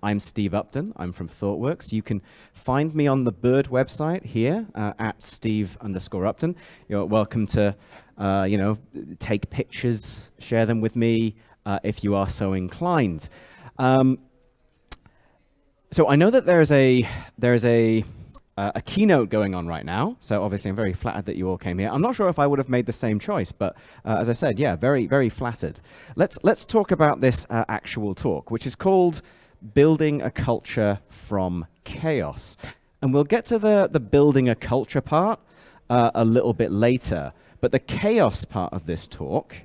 I'm Steve Upton. I'm from ThoughtWorks. You can find me on the Bird website here at Steve_Upton. You're welcome to, take pictures, share them with me if you are so inclined. So I know that there's a keynote going on right now, so obviously I'm very flattered that you all came here. I'm not sure if I would have made the same choice, but as I said, yeah, very, very flattered. Let's talk about this actual talk, which is called Building a Culture from Chaos. And we'll get to the building a culture part a little bit later, but the chaos part of this talk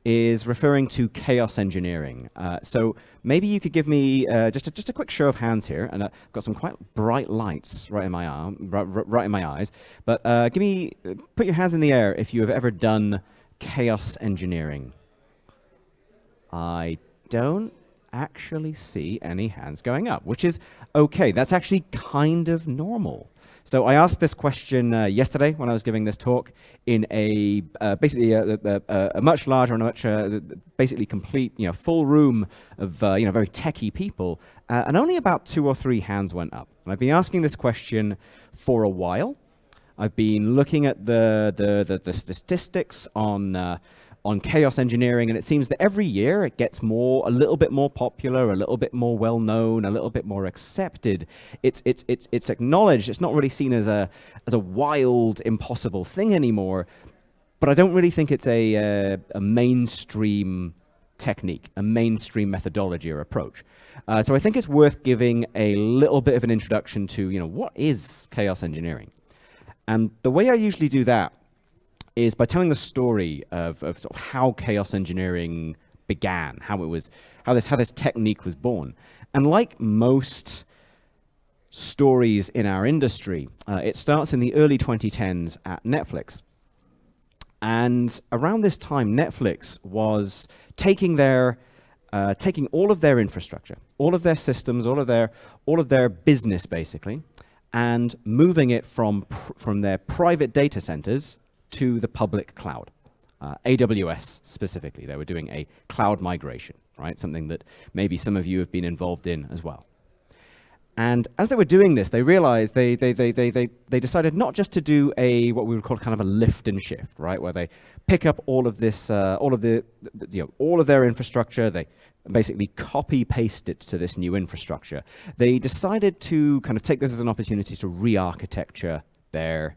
is referring to chaos engineering. So maybe you could give me just a quick show of hands here, and I've got some quite bright lights right in my right in my eyes. But put your hands in the air if you have ever done chaos engineering. I don't actually see any hands going up, which is okay. That's actually kind of normal. So I asked this question yesterday when I was giving this talk in a basically a much larger and a much basically complete, full room of very techie people, and only about 2 or 3 hands went up. And I've been asking this question for a while. I've been looking at the statistics on chaos engineering, and it seems that every year it gets a little bit more popular, a little bit more well-known, a little bit more accepted. It's acknowledged. It's not really seen as a wild, impossible thing anymore. But I don't really think it's a mainstream technique, a mainstream methodology or approach. So I think it's worth giving a little bit of an introduction to, what is chaos engineering? And the way I usually do that is by telling the story of sort of how chaos engineering began, how this technique was born. And like most stories in our industry, it starts in the early 2010s at Netflix. And around this time, Netflix was taking all of their infrastructure, all of their systems, all of their business basically, and moving it from their private data centers to the public cloud, AWS specifically. They were doing a cloud migration, right? Something that maybe some of you have been involved in as well. And as they were doing this, they realized they decided not just to do what we would call kind of a lift and shift, right? Where they pick up all of this, all of their infrastructure, they basically copy paste it to this new infrastructure. They decided to kind of take this as an opportunity to re-architecture their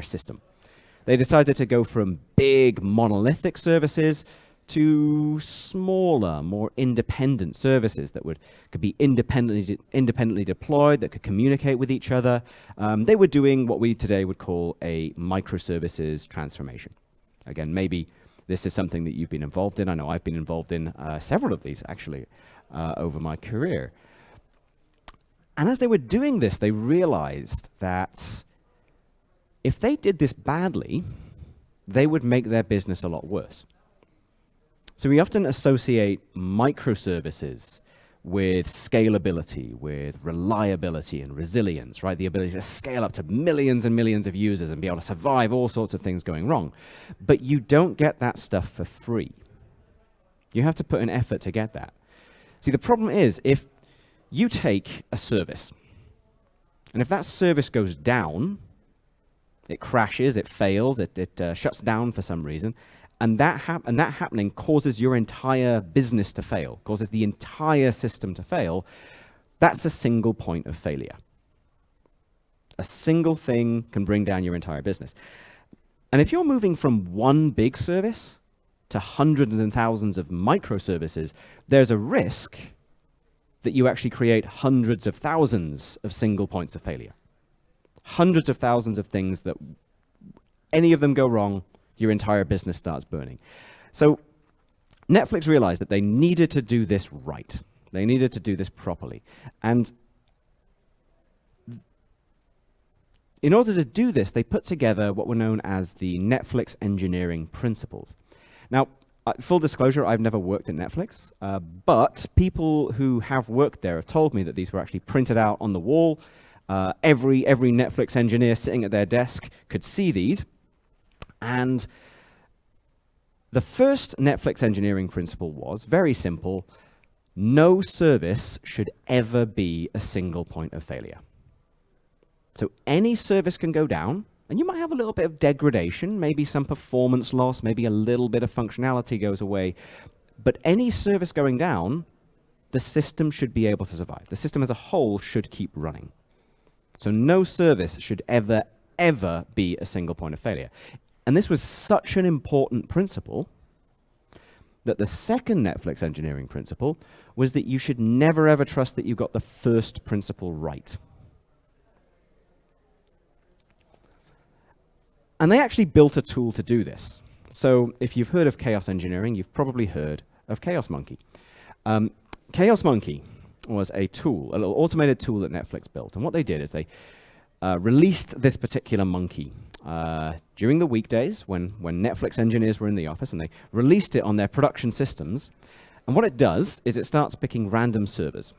system. They decided to go from big monolithic services to smaller, more independent services that could be independently deployed, that could communicate with each other. They were doing what we today would call a microservices transformation. Again, maybe this is something that you've been involved in. I know I've been involved in several of these actually over my career. And as they were doing this, they realized that if they did this badly, they would make their business a lot worse. So we often associate microservices with scalability, with reliability and resilience, right? The ability to scale up to millions and millions of users and be able to survive all sorts of things going wrong. But you don't get that stuff for free. You have to put an effort to get that. See, the problem is if you take a service, and if that service goes down, it crashes, it fails, it shuts down for some reason, and that happening causes your entire business to fail, causes the entire system to fail, that's a single point of failure. A single thing can bring down your entire business. And if you're moving from one big service to hundreds and thousands of microservices, there's a risk that you actually create hundreds of thousands of single points of failure. Hundreds of thousands of things that any of them go wrong, your entire business starts burning. So Netflix realized that they needed to do this right. They needed to do this properly. And in order to do this, they put together what were known as the Netflix engineering principles. Now, full disclosure, I've never worked at Netflix, but people who have worked there have told me that these were actually printed out on the wall. Every Netflix engineer sitting at their desk could see these. And the first Netflix engineering principle was very simple: no service should ever be a single point of failure. So any service can go down, and you might have a little bit of degradation, maybe some performance loss, maybe a little bit of functionality goes away. But any service going down, the system should be able to survive. The system as a whole should keep running. So no service should ever be a single point of failure. And this was such an important principle that the second Netflix engineering principle was that you should never ever trust that you got the first principle right. And they actually built a tool to do this. So if you've heard of chaos engineering, you've probably heard of Chaos Monkey. Chaos Monkey was a tool, a little automated tool that Netflix built. And what they did is they released this particular monkey during the weekdays when Netflix engineers were in the office, and they released it on their production systems. And what it does is it starts picking random servers,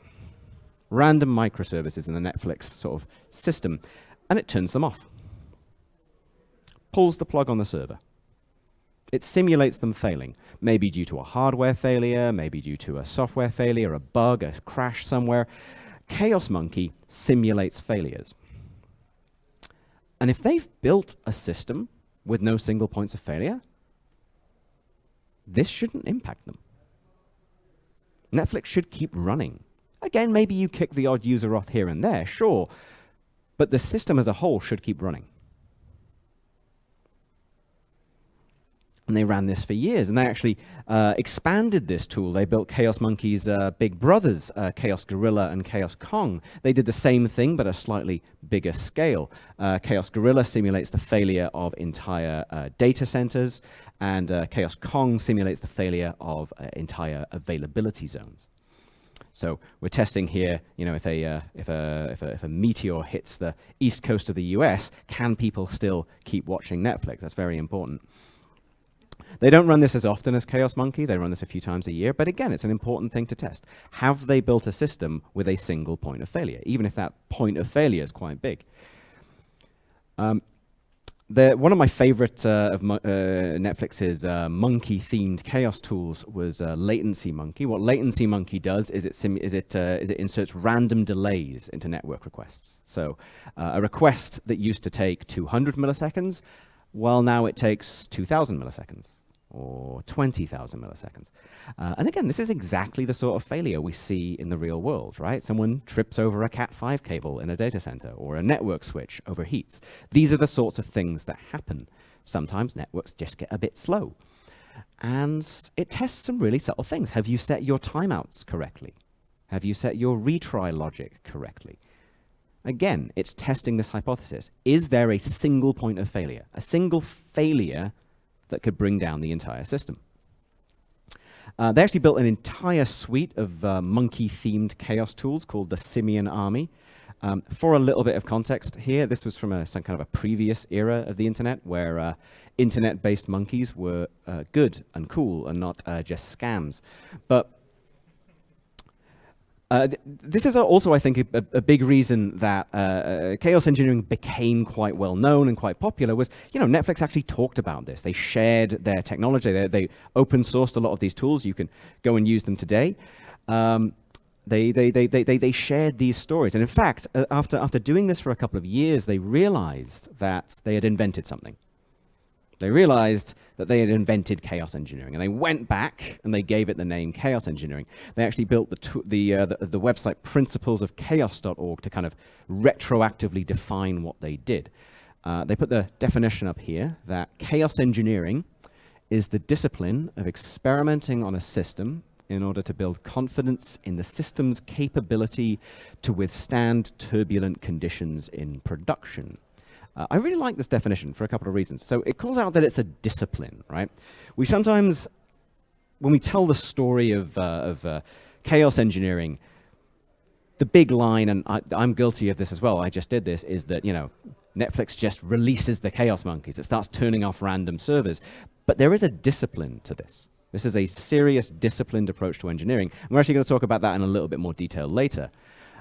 random microservices in the Netflix sort of system, and it turns them off. Pulls the plug on the server. It simulates them failing, maybe due to a hardware failure, maybe due to a software failure, a bug, a crash somewhere. Chaos Monkey simulates failures. And if they've built a system with no single points of failure, this shouldn't impact them. Netflix should keep running. Again, maybe you kick the odd user off here and there, sure, but the system as a whole should keep running. And they ran this for years, and they actually expanded this tool. They built Chaos Monkey's big brothers, Chaos Gorilla and Chaos Kong. They did the same thing, but a slightly bigger scale. Chaos Gorilla simulates the failure of entire data centers, and Chaos Kong simulates the failure of entire availability zones. So we're testing here, if a meteor hits the east coast of the US, can people still keep watching Netflix? That's very important. They don't run this as often as Chaos Monkey. They run this a few times a year. But again, it's an important thing to test. Have they built a system with a single point of failure, even if that point of failure is quite big? One of my favorite of Netflix's monkey-themed chaos tools was Latency Monkey. What Latency Monkey does is it inserts random delays into network requests. So a request that used to take 200 milliseconds, well, now it takes 2,000 milliseconds. Or 20,000 milliseconds. And again, this is exactly the sort of failure we see in the real world, right? Someone trips over a Cat5 cable in a data center, or a network switch overheats. These are the sorts of things that happen. Sometimes networks just get a bit slow. And it tests some really subtle things. Have you set your timeouts correctly? Have you set your retry logic correctly? Again, it's testing this hypothesis. Is there a single point of failure? A single failure that could bring down the entire system. They actually built an entire suite of monkey-themed chaos tools called the Simeon Army. For a little bit of context here, this was from some kind of a previous era of the internet where internet-based monkeys were good and cool and not just scams. But this is also, I think, a big reason that chaos engineering became quite well known and quite popular was, Netflix actually talked about this. They shared their technology. They open sourced a lot of these tools. You can go and use them today. They shared these stories. And in fact, after doing this for a couple of years, they realized that they had invented something. They realized that they had invented chaos engineering, and they went back and they gave it the name chaos engineering. They actually built the website principlesofchaos.org to kind of retroactively define what they did. They put the definition up here that chaos engineering is the discipline of experimenting on a system in order to build confidence in the system's capability to withstand turbulent conditions in production. I really like this definition for a couple of reasons. So it calls out that it's a discipline, right? We sometimes, when we tell the story of chaos engineering, the big line, and I'm guilty of this as well, I just did this, is that, Netflix just releases the chaos monkeys. It starts turning off random servers. But there is a discipline to this. This is a serious, disciplined approach to engineering. And we're actually going to talk about that in a little bit more detail later.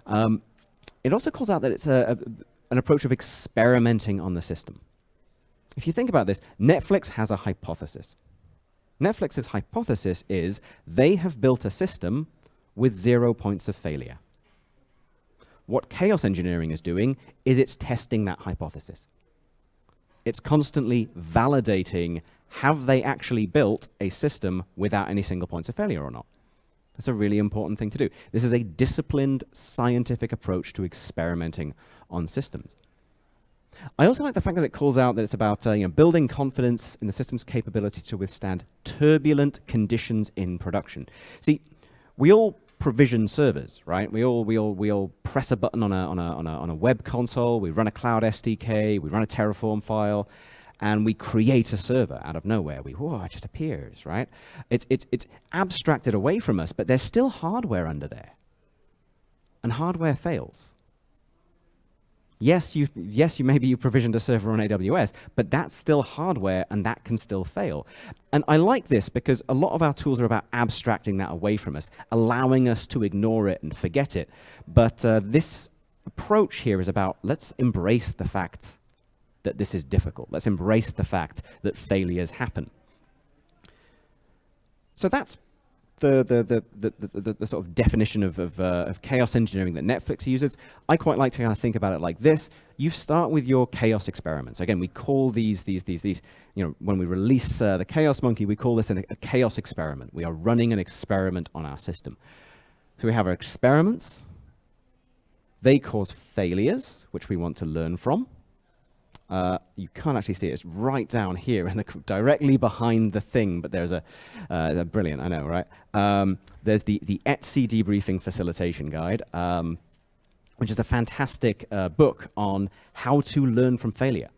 It also calls out that it's an approach of experimenting on the system. If you think about this, Netflix has a hypothesis. Netflix's hypothesis is they have built a system with 0 points of failure. What chaos engineering is doing is it's testing that hypothesis. It's constantly validating, have they actually built a system without any single points of failure or not? That's a really important thing to do. This is a disciplined scientific approach to experimenting on systems. I also like the fact that it calls out that it's about building confidence in the system's capability to withstand turbulent conditions in production. See, we all provision servers, right? We all press a button on a web console. We run a cloud SDK. We run a Terraform file, and we create a server out of nowhere. It just appears, right? It's abstracted away from us, but there's still hardware under there, and hardware fails. Yes, maybe you provisioned a server on AWS, but that's still hardware, and that can still fail. And I like this because a lot of our tools are about abstracting that away from us, allowing us to ignore it and forget it. But this approach here is about, let's embrace the fact that this is difficult. Let's embrace the fact that failures happen. So that's the sort of definition of chaos engineering that Netflix uses. I quite like to kind of think about it like this. You start with your chaos experiments. Again, we call these when we release the Chaos Monkey, we call this a chaos experiment. We are running an experiment on our system. So we have our experiments. They cause failures, which we want to learn from. You can't actually see it. It's right down here, directly behind the thing. But there's a brilliant. I know, right? There's the Etsy debriefing facilitation guide, which is a fantastic book on how to learn from failure,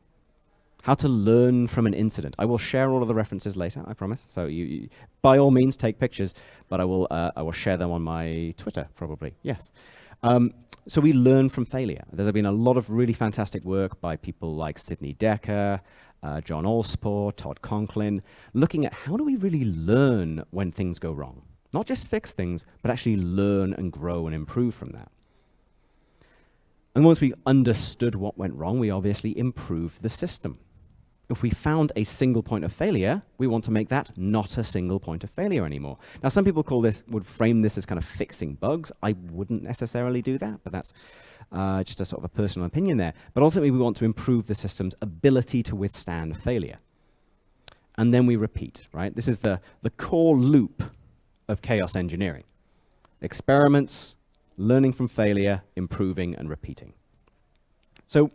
how to learn from an incident. I will share all of the references later, I promise. So you by all means, take pictures. But I will share them on my Twitter, probably. Yes. So we learn from failure. There's been a lot of really fantastic work by people like Sidney Dekker, John Allspore, Todd Conklin, looking at how do we really learn when things go wrong? Not just fix things, but actually learn and grow and improve from that. And once we've understood what went wrong, we obviously improve the system. If we found a single point of failure, we want to make that not a single point of failure anymore. Now, some people would frame this as kind of fixing bugs. I wouldn't necessarily do that, but that's just a sort of a personal opinion there. But ultimately, we want to improve the system's ability to withstand failure. And then we repeat, right? This is the core loop of chaos engineering. Experiments, learning from failure, improving, and repeating. So,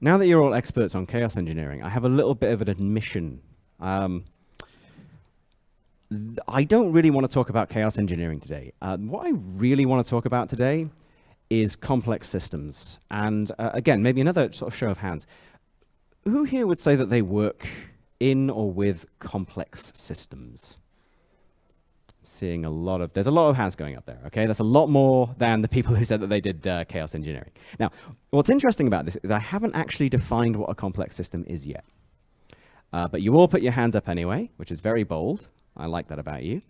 now that you're all experts on chaos engineering, I have a little bit of an admission. I don't really want to talk about chaos engineering today. What I really want to talk about today is complex systems. And again, maybe another sort of show of hands. Who here would say that they work in or with complex systems? Seeing there's a lot of hands going up there, okay? That's a lot more than the people who said that they did chaos engineering. Now, what's interesting about this is I haven't actually defined what a complex system is yet. But you all put your hands up anyway, which is very bold. I like that about you.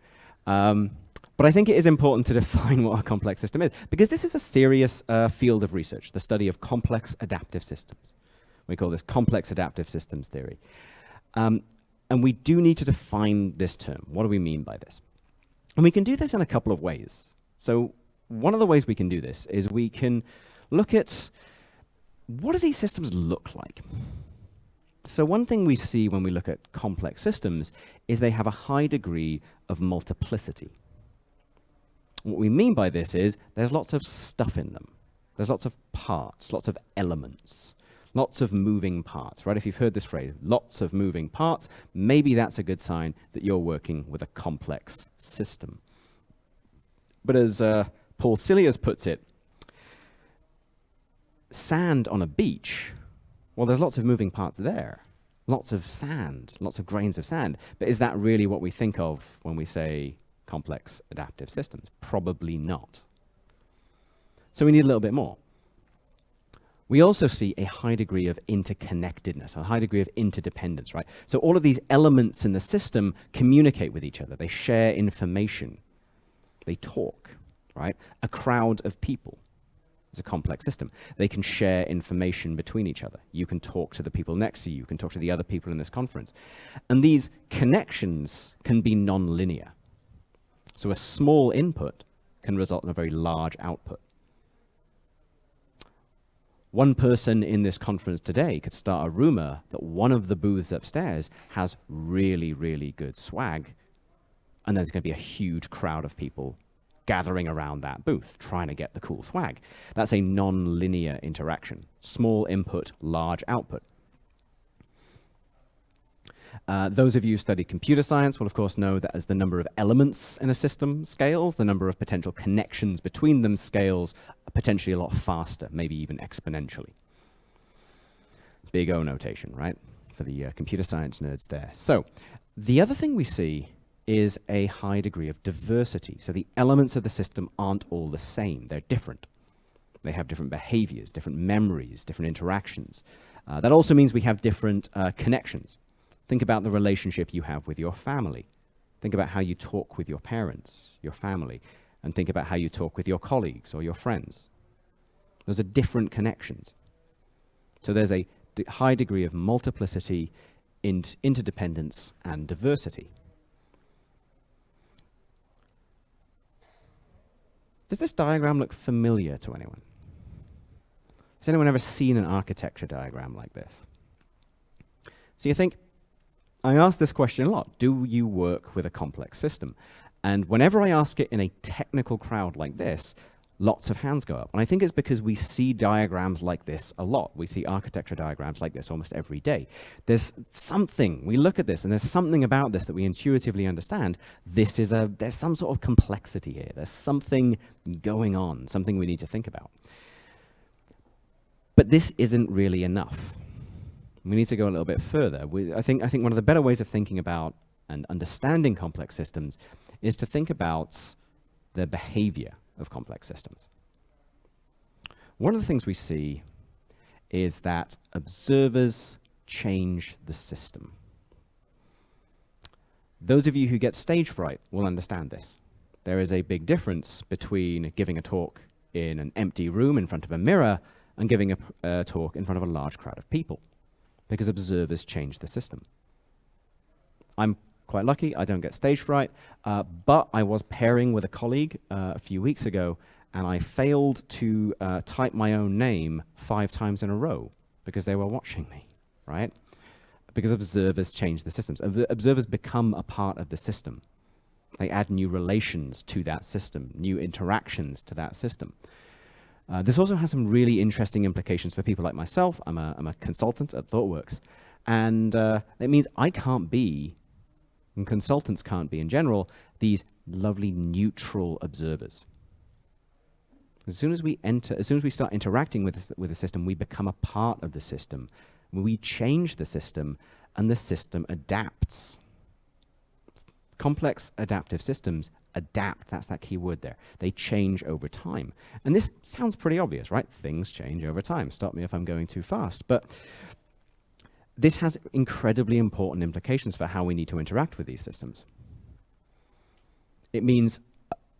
But I think it is important to define what a complex system is, because this is a serious field of research, the study of complex adaptive systems. We call this complex adaptive systems theory. And we do need to define this term. What do we mean by this? And we can do this in a couple of ways. So one of the ways we can do this is we can look at what do these systems look like? So one thing we see when we look at complex systems is they have a high degree of multiplicity. What we mean by this is there's lots of stuff in them. There's lots of parts, lots of elements, lots of moving parts, right? If you've heard this phrase, lots of moving parts, maybe that's a good sign that you're working with a complex system. But as Paul Cilliers puts it, sand on a beach, well, there's lots of moving parts there. Lots of sand, lots of grains of sand. But is that really what we think of when we say complex adaptive systems? Probably not. So we need a little bit more. We also see a high degree of interconnectedness, a high degree of interdependence, right? So all of these elements in the system communicate with each other. They share information. They talk, right? A crowd of people is a complex system. They can share information between each other. You can talk to the people next to you. You can talk to the other people in this conference. And these connections can be non-linear. So a small input can result in a very large output. One person in this conference today could start a rumor that one of the booths upstairs has really, really good swag, and there's going to be a huge crowd of people gathering around that booth, trying to get the cool swag. That's a non-linear interaction. Small input, large output. Those of you who study computer science will, of course, know that as the number of elements in a system scales, the number of potential connections between them scales potentially a lot faster, maybe even exponentially. Big O notation, right? For the computer science nerds there. So, the other thing we see is a high degree of diversity. So the elements of the system aren't all the same. They're different. They have different behaviors, different memories, different interactions. That also means we have different connections. Think about the relationship you have with your family. Think about how you talk with your parents, your family, and think about how you talk with your colleagues or your friends. Those are different connections. So there's a high degree of multiplicity, interdependence, and diversity. Does this diagram look familiar to anyone? Has anyone ever seen an architecture diagram like this? So you think, I ask this question a lot. Do you work with a complex system? And whenever I ask it in a technical crowd like this, lots of hands go up. And I think it's because we see diagrams like this a lot. We see architecture diagrams like this almost every day. There's something, we look at this, and there's something about this that we intuitively understand. There's some sort of complexity here. There's something going on, something we need to think about. But this isn't really enough. We need to go a little bit further. I think one of the better ways of thinking about and understanding complex systems is to think about the behavior of complex systems. One of the things we see is that observers change the system. Those of you who get stage fright will understand this. There is a big difference between giving a talk in an empty room in front of a mirror and giving a talk in front of a large crowd of people, because observers change the system. I'm quite lucky, I don't get stage fright, but I was pairing with a colleague a few weeks ago, and I failed to type my own name 5 times in a row because they were watching me, right? Because observers change the systems. Observers become a part of the system. They add new relations to that system, new interactions to that system. This also has some really interesting implications for people like myself. I'm a consultant at ThoughtWorks, and it means I can't be, and consultants can't be in general, these lovely neutral observers. As soon as we start interacting with the system, we become a part of the system. We change the system, and the system adapts. Complex adaptive systems adapt, that's that key word there. They change over time. And this sounds pretty obvious, right? Things change over time. Stop me if I'm going too fast. But this has incredibly important implications for how we need to interact with these systems. It means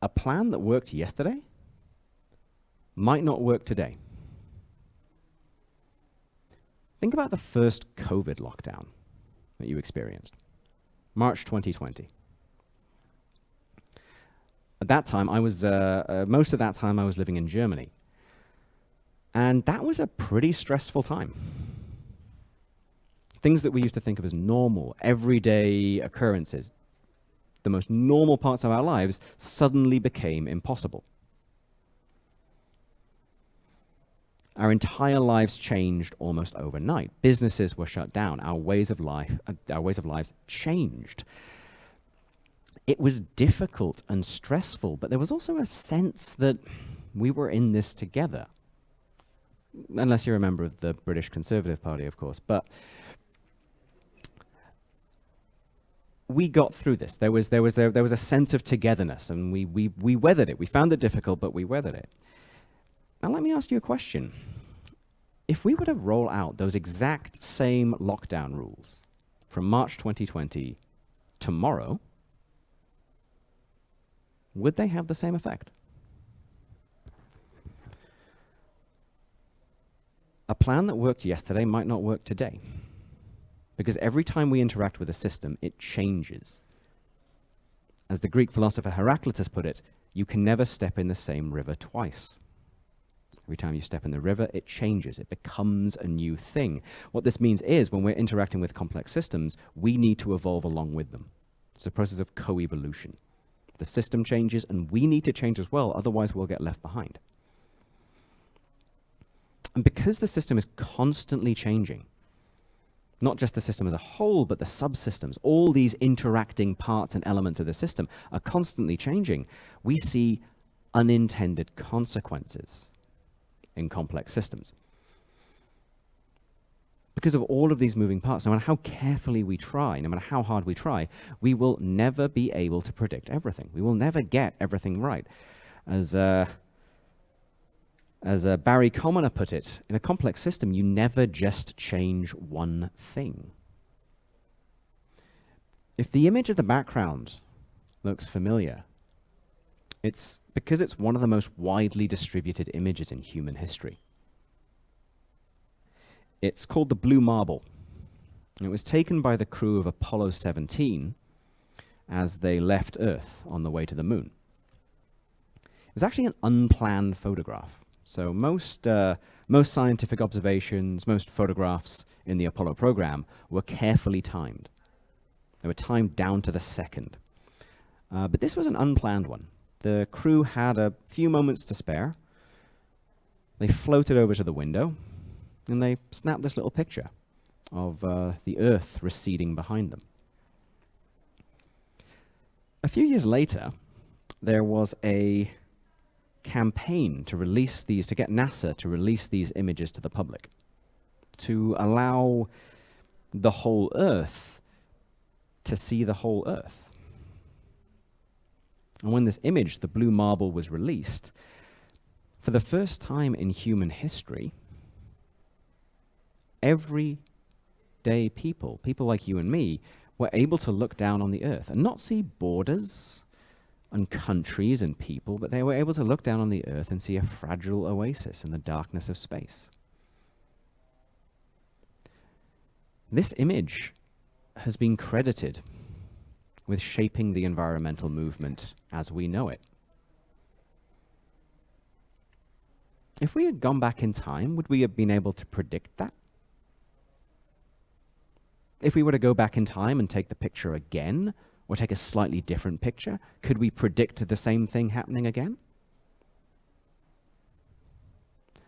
a plan that worked yesterday might not work today. Think about the first COVID lockdown that you experienced, March 2020. At that time, most of that time I was living in Germany. And that was a pretty stressful time. Things that we used to think of as normal, everyday occurrences, the most normal parts of our lives, suddenly became impossible. Our entire lives changed almost overnight. Businesses were shut down. Our ways of lives changed. It was difficult and stressful, but there was also a sense that we were in this together. Unless you're a member of the British Conservative Party, of course. But we got through this. There was a sense of togetherness, and we weathered it. We found it difficult, but we weathered it. Now let me ask you a question. If we were to roll out those exact same lockdown rules from March 2020 tomorrow, would they have the same effect? A plan that worked yesterday might not work today, because every time we interact with a system, it changes. As the Greek philosopher Heraclitus put it, You can never step in the same river twice. Every time you step in the river, it changes. It becomes a new thing. What this means is when we're interacting with complex systems, we need to evolve along with them. It's a process of co-evolution. The system changes, and we need to change as well, otherwise we'll get left behind. And because the system is constantly changing, not just the system as a whole, but the subsystems, all these interacting parts and elements of the system are constantly changing, we see unintended consequences in complex systems. Because of all of these moving parts, no matter how carefully we try, no matter how hard we try, we will never be able to predict everything. We will never get everything right. As Barry Commoner put it, in a complex system, you never just change one thing. If the image of the background looks familiar, it's because it's one of the most widely distributed images in human history. It's called the Blue Marble. And it was taken by the crew of Apollo 17 as they left Earth on the way to the moon. It was actually an unplanned photograph. So most scientific observations, most photographs in the Apollo program were carefully timed. They were timed down to the second. But this was an unplanned one. The crew had a few moments to spare. They floated over to the window, and they snapped this little picture of the Earth receding behind them. A few years later, there was a campaign to release these, to get NASA to release these images to the public, to allow the whole Earth to see the whole Earth. And when this image, the Blue Marble, was released, for the first time in human history, everyday people like you and me, were able to look down on the Earth and not see borders and countries and people, but they were able to look down on the Earth and see a fragile oasis in the darkness of space. This image has been credited with shaping the environmental movement as we know it. If we had gone back in time, would we have been able to predict that? If we were to go back in time and take the picture again, or take a slightly different picture, could we predict the same thing happening again?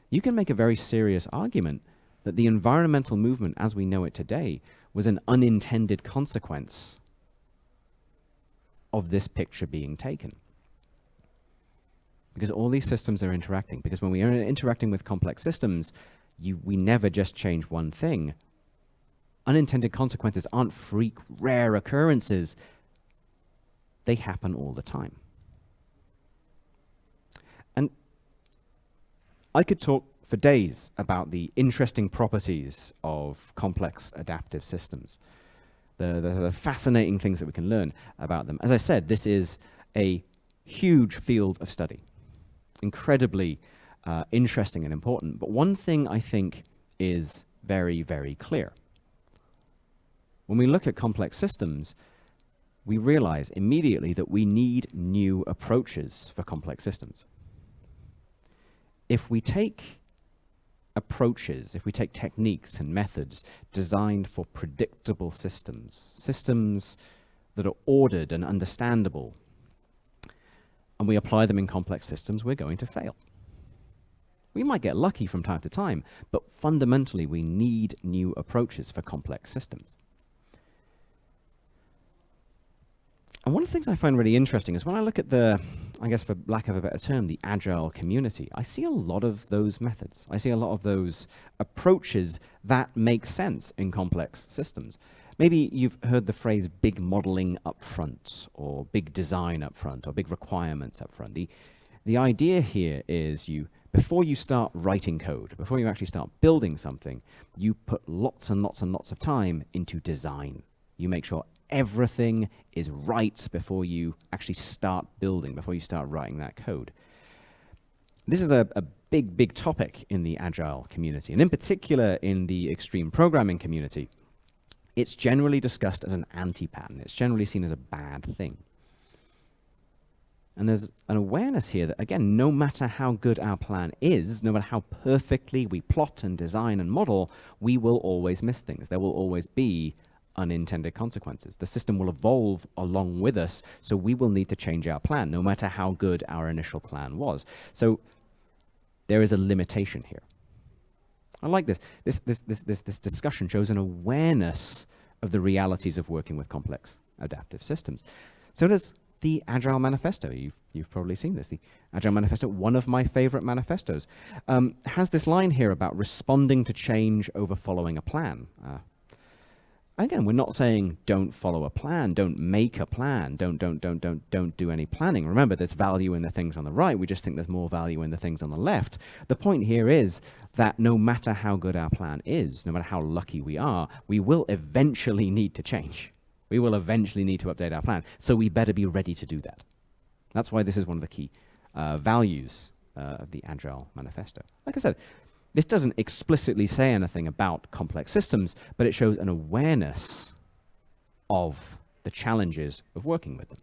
You can make a very serious argument that the environmental movement as we know it today was an unintended consequence of this picture being taken. Because all these systems are interacting. Because when we are interacting with complex systems, we never just change one thing. Unintended consequences aren't freak, rare occurrences. They happen all the time. And I could talk for days about the interesting properties of complex adaptive systems, the fascinating things that we can learn about them. As I said, this is a huge field of study, incredibly interesting and important. But one thing I think is very, very clear. When we look at complex systems, we realize immediately that we need new approaches for complex systems. If we take approaches, if we take techniques and methods designed for predictable systems, systems that are ordered and understandable, and we apply them in complex systems, we're going to fail. We might get lucky from time to time, but fundamentally we need new approaches for complex systems. And one of the things I find really interesting is when I look at the, I guess for lack of a better term, the Agile community, I see a lot of those methods. I see a lot of those approaches that make sense in complex systems. Maybe you've heard the phrase big modeling up front, or big design up front, or big requirements up front. The idea here is before you start writing code, before you actually start building something, you put lots and lots and lots of time into design. You make sure everything is right before you actually start building, before you start writing that code. This is a big, big topic in the Agile community, and in particular in the extreme programming community. It's generally discussed as an anti-pattern. It's generally seen as a bad thing. And there's an awareness here that, again, no matter how good our plan is, no matter how perfectly we plot and design and model, we will always miss things. There will always be unintended consequences. The system will evolve along with us, so we will need to change our plan, no matter how good our initial plan was. So there is a limitation here. I like this. This discussion shows an awareness of the realities of working with complex adaptive systems. So does the Agile Manifesto. You've probably seen this. The Agile Manifesto, one of my favorite manifestos, has this line here about responding to change over following a plan. Again, we're not saying don't follow a plan, don't make a plan, don't do any planning. Remember, there's value in the things on the right. We just think there's more value in the things on the left. The point here is that no matter how good our plan is, no matter how lucky we are, we will eventually need to change. We will eventually need to update our plan, so we better be ready to do that. That's why this is one of the key values of the Agile Manifesto. Like I said, this doesn't explicitly say anything about complex systems, but it shows an awareness of the challenges of working with them.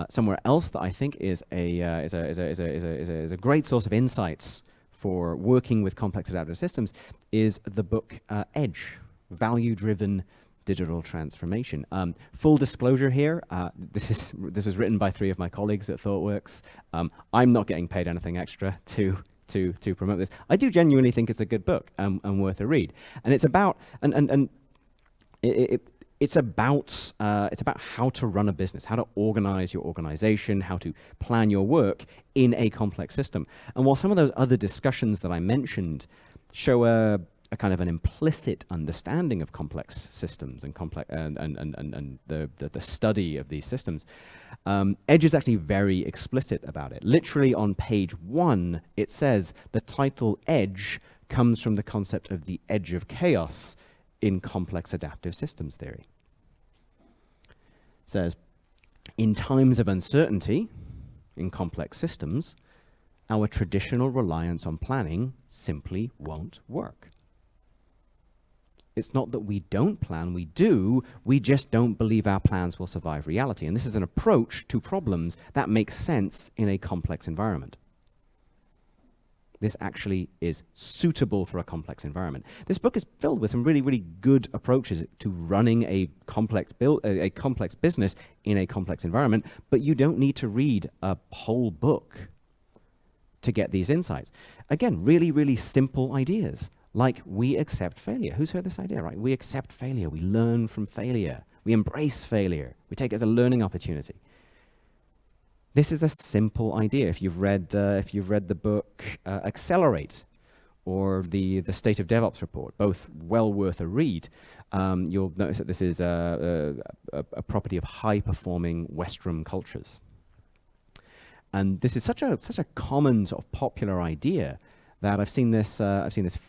Somewhere else that I think is a great source of insights for working with complex adaptive systems is the book Edge, Value-Driven Digital Transformation. Full disclosure here, this was written by 3 of my colleagues at ThoughtWorks. I'm not getting paid anything extra to promote this. I do genuinely think it's a good book and worth a read. And it's about it's about how to run a business, how to organize your organization, how to plan your work in a complex system. And while some of those other discussions that I mentioned show a kind of an implicit understanding of complex systems and the study of these systems, Edge is actually very explicit about it. Literally on page 1, it says the title Edge comes from the concept of the edge of chaos in complex adaptive systems theory. It says, in times of uncertainty in complex systems, our traditional reliance on planning simply won't work. It's not that we don't plan, we do, we just don't believe our plans will survive reality. And this is an approach to problems that makes sense in a complex environment. This actually is suitable for a complex environment. This book is filled with some really, really good approaches to running a complex business in a complex environment, but you don't need to read a whole book to get these insights. Again, really, really simple ideas. Like, we accept failure. Who's heard this idea, right? We accept failure. We learn from failure. We embrace failure. We take it as a learning opportunity. This is a simple idea. If you've read the book Accelerate or the State of DevOps report, both well worth a read, you'll notice that this is a property of high-performing Western cultures. And this is such a common sort of popular idea that I've seen this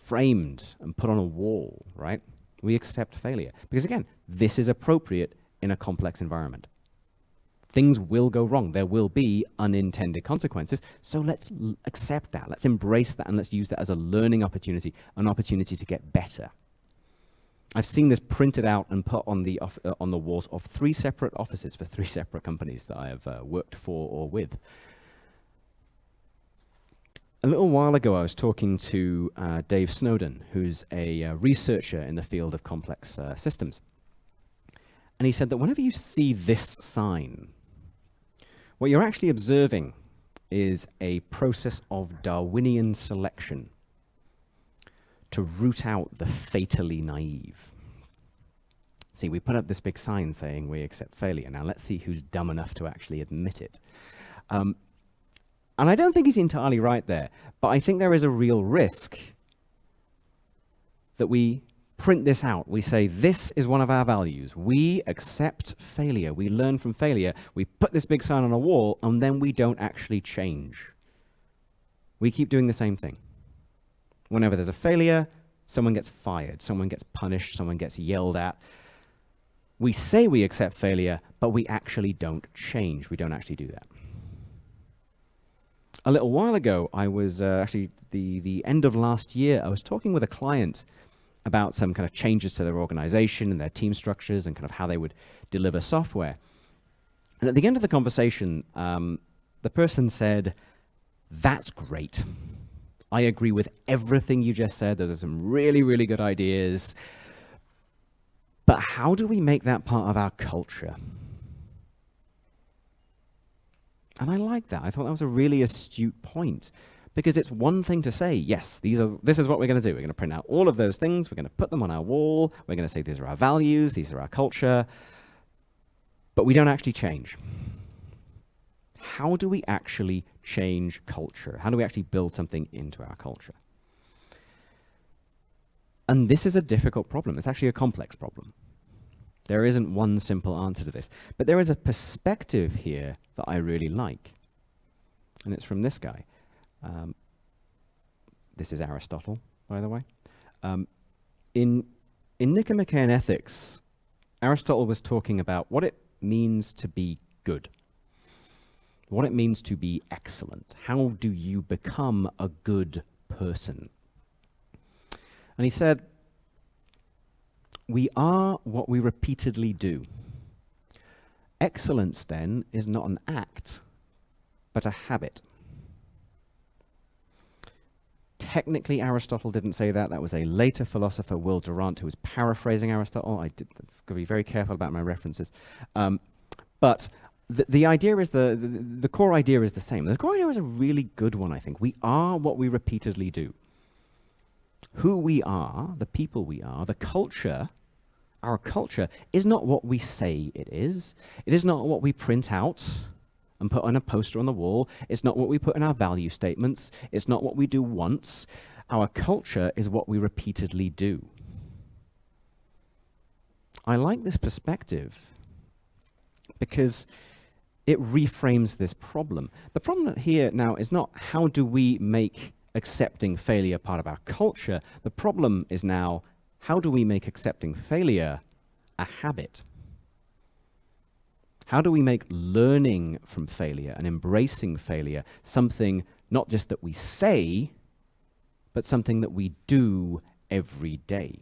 framed and put on a wall, right? We accept failure. Because again, this is appropriate in a complex environment. Things will go wrong. There will be unintended consequences. So let's accept that. Let's embrace that, and let's use that as a learning opportunity, an opportunity to get better. I've seen this printed out and put on the walls of 3 separate offices for 3 separate companies that I have worked for or with. A little while ago, I was talking to Dave Snowden, who's a researcher in the field of complex systems. And he said that whenever you see this sign, what you're actually observing is a process of Darwinian selection to root out the fatally naive. See, we put up this big sign saying we accept failure. Now let's see who's dumb enough to actually admit it. And I don't think he's entirely right there, but I think there is a real risk that we print this out. We say, this is one of our values. We accept failure. We learn from failure. We put this big sign on a wall, and then we don't actually change. We keep doing the same thing. Whenever there's a failure, someone gets fired, someone gets punished, someone gets yelled at. We say we accept failure, but we actually don't change. We don't actually do that. A little while ago, I was actually the end of last year, I was talking with a client about some kind of changes to their organization and their team structures and kind of how they would deliver software. And at the end of the conversation, the person said, "That's great. I agree with everything you just said. Those are some really, really good ideas. But how do we make that part of our culture?" And I like that. I thought that was a really astute point. Because it's one thing to say, yes, this is what we're going to do. We're going to print out all of those things. We're going to put them on our wall. We're going to say these are our values. These are our culture. But we don't actually change. How do we actually change culture? How do we actually build something into our culture? And this is a difficult problem. It's actually a complex problem. There isn't one simple answer to this. But there is a perspective here that I really like. And it's from this guy. This is Aristotle, by the way. In Nicomachean Ethics, Aristotle was talking about what it means to be good, what it means to be excellent. How do you become a good person? And he said, we are what we repeatedly do. Excellence, then, is not an act, but a habit. Technically, Aristotle didn't say that. That was a later philosopher, Will Durant, who was paraphrasing Aristotle. I've got to be very careful about my references. But the idea is the core idea is the same. The core idea is a really good one, I think. We are what we repeatedly do. Who we are, the people we are, the culture, our culture, is not what we say it is. It is not what we print out and put on a poster on the wall. It's not what we put in our value statements. It's not what we do once. Our culture is what we repeatedly do. I like this perspective because it reframes this problem. The problem here now is not how do we make accepting failure part of our culture. The problem is now how do we make accepting failure a habit? How do we make learning from failure and embracing failure something not just that we say, but something that we do every day?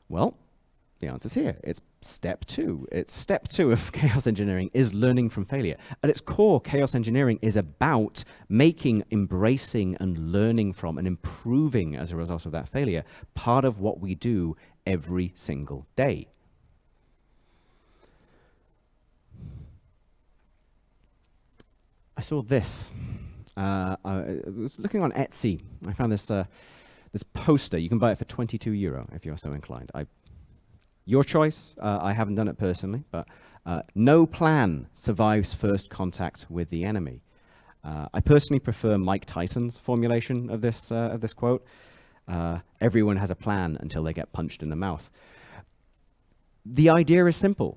Well, the answer's here. It's step 2. It's step 2 of chaos engineering is learning from failure. At its core, chaos engineering is about making, embracing, and learning from and improving as a result of that failure part of what we do every single day. I saw this. I was looking on Etsy. I found this poster. You can buy it for €22 if you're so inclined. Your choice. I haven't done it personally, but no plan survives first contact with the enemy. I personally prefer Mike Tyson's formulation of this quote. Everyone has a plan until they get punched in the mouth. The idea is simple,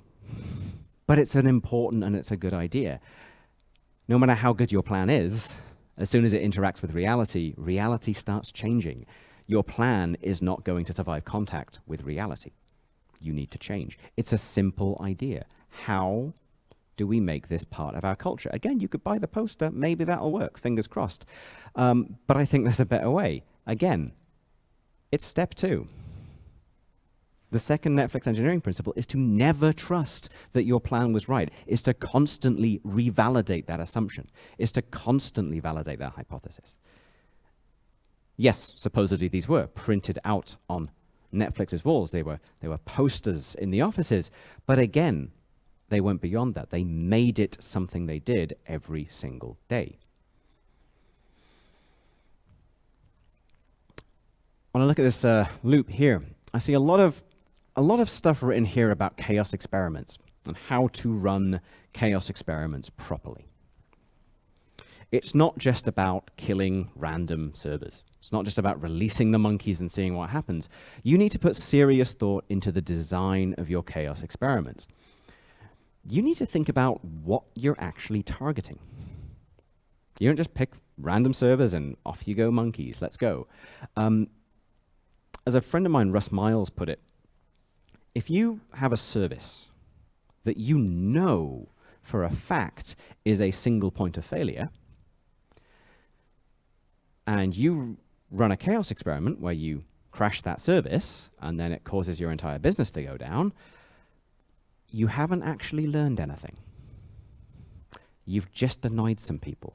but it's an important and it's a good idea. No matter how good your plan is, as soon as it interacts with reality, reality starts changing. Your plan is not going to survive contact with reality. You need to change. It's a simple idea. How do we make this part of our culture? Again, you could buy the poster. Maybe that'll work. Fingers crossed. But I think there's a better way. Again, it's step 2. The second Netflix engineering principle is to never trust that your plan was right, is to constantly revalidate that assumption, is to constantly validate that hypothesis. Yes, supposedly these were printed out on Netflix's walls. They were posters in the offices. But again, they went beyond that. They made it something they did every single day. When I look at this loop here, I see a lot of stuff written here about chaos experiments and how to run chaos experiments properly. It's not just about killing random servers. It's not just about releasing the monkeys and seeing what happens. You need to put serious thought into the design of your chaos experiments. You need to think about what you're actually targeting. You don't just pick random servers and off you go monkeys, let's go. As a friend of mine, Russ Miles, put it, if you have a service that you know for a fact is a single point of failure, and you run a chaos experiment where you crash that service, and then it causes your entire business to go down, you haven't actually learned anything. You've just annoyed some people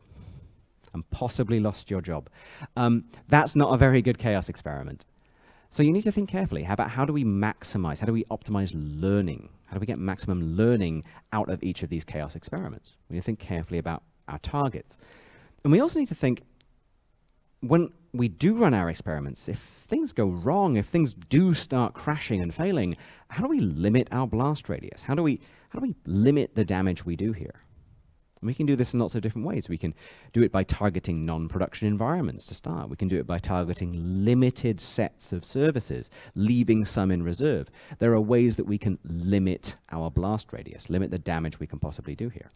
and possibly lost your job. That's not a very good chaos experiment. So you need to think carefully about how do we maximize, how do we optimize learning? How do we get maximum learning out of each of these chaos experiments? We need to think carefully about our targets. And we also need to think, when we do run our experiments, if things go wrong, if things do start crashing and failing, how do we limit our blast radius? How do we limit the damage we do here? And we can do this in lots of different ways. We can do it by targeting non-production environments to start. We can do it by targeting limited sets of services, leaving some in reserve. There are ways that we can limit our blast radius, limit the damage we can possibly do here.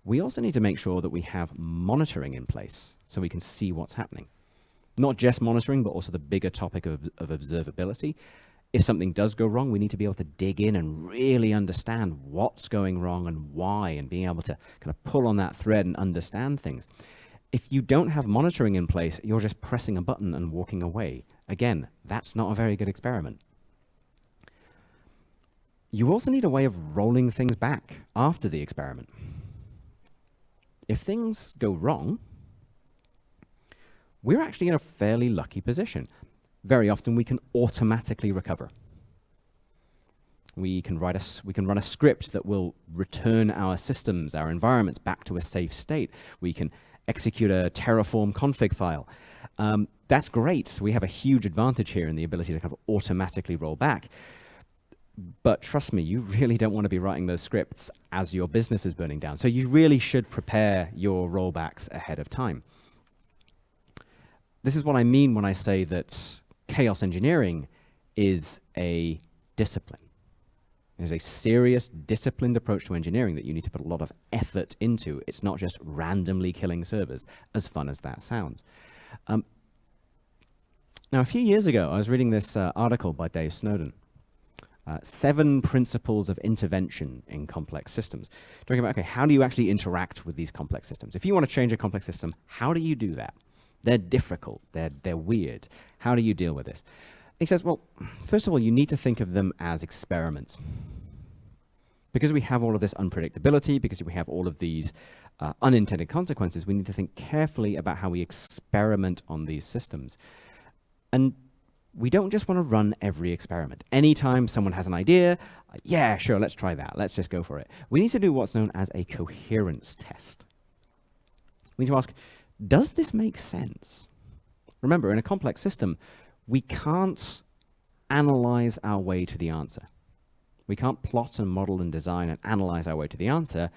We also need to make sure that we have monitoring in place so we can see what's happening. Not just monitoring, but also the bigger topic of observability. If something does go wrong, we need to be able to dig in and really understand what's going wrong and why, and being able to kind of pull on that thread and understand things. If you don't have monitoring in place, you're just pressing a button and walking away. Again, that's not a very good experiment. You also need a way of rolling things back after the experiment. If things go wrong, we're actually in a fairly lucky position. Very often we can automatically recover. We can run a script that will return our systems, our environments back to a safe state. We can execute a Terraform config file. That's great. We have a huge advantage here in the ability to kind of automatically roll back. But trust me, you really don't want to be writing those scripts as your business is burning down. So you really should prepare your rollbacks ahead of time. This is what I mean when I say that chaos engineering is a discipline. It is a serious, disciplined approach to engineering that you need to put a lot of effort into. It's not just randomly killing servers, as fun as that sounds. Now, a few years ago, I was reading this article by Dave Snowden, 7 Principles of Intervention in Complex Systems. Talking about, okay, how do you actually interact with these complex systems? If you want to change a complex system, how do you do that? They're difficult, they're weird. How do you deal with this? He says, well, first of all, you need to think of them as experiments. Because we have all of this unpredictability, because we have all of these unintended consequences, we need to think carefully about how we experiment on these systems. And we don't just want to run every experiment. Anytime someone has an idea, yeah, sure, let's try that. Let's just go for it. We need to do what's known as a coherence test. We need to ask, does this make sense? Remember, in a complex system, we can't analyze our way to the answer. We can't plot and model and design and analyze our way to the answer,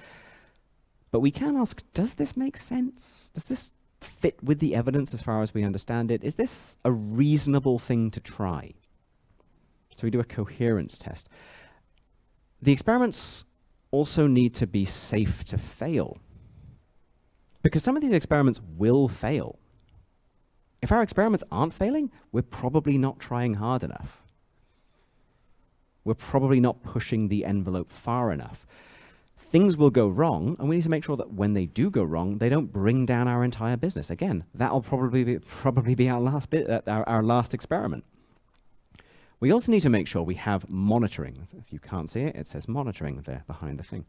but we can ask, does this make sense? Does this fit with the evidence as far as we understand it? Is this a reasonable thing to try? So we do a coherence test. The experiments also need to be safe to fail, because some of these experiments will fail. If our experiments aren't failing, we're probably not trying hard enough. We're probably not pushing the envelope far enough. Things will go wrong, and we need to make sure that when they do go wrong, they don't bring down our entire business. Again, that'll probably be our last experiment. We also need to make sure we have monitoring. So if you can't see it, it says monitoring there behind the thing.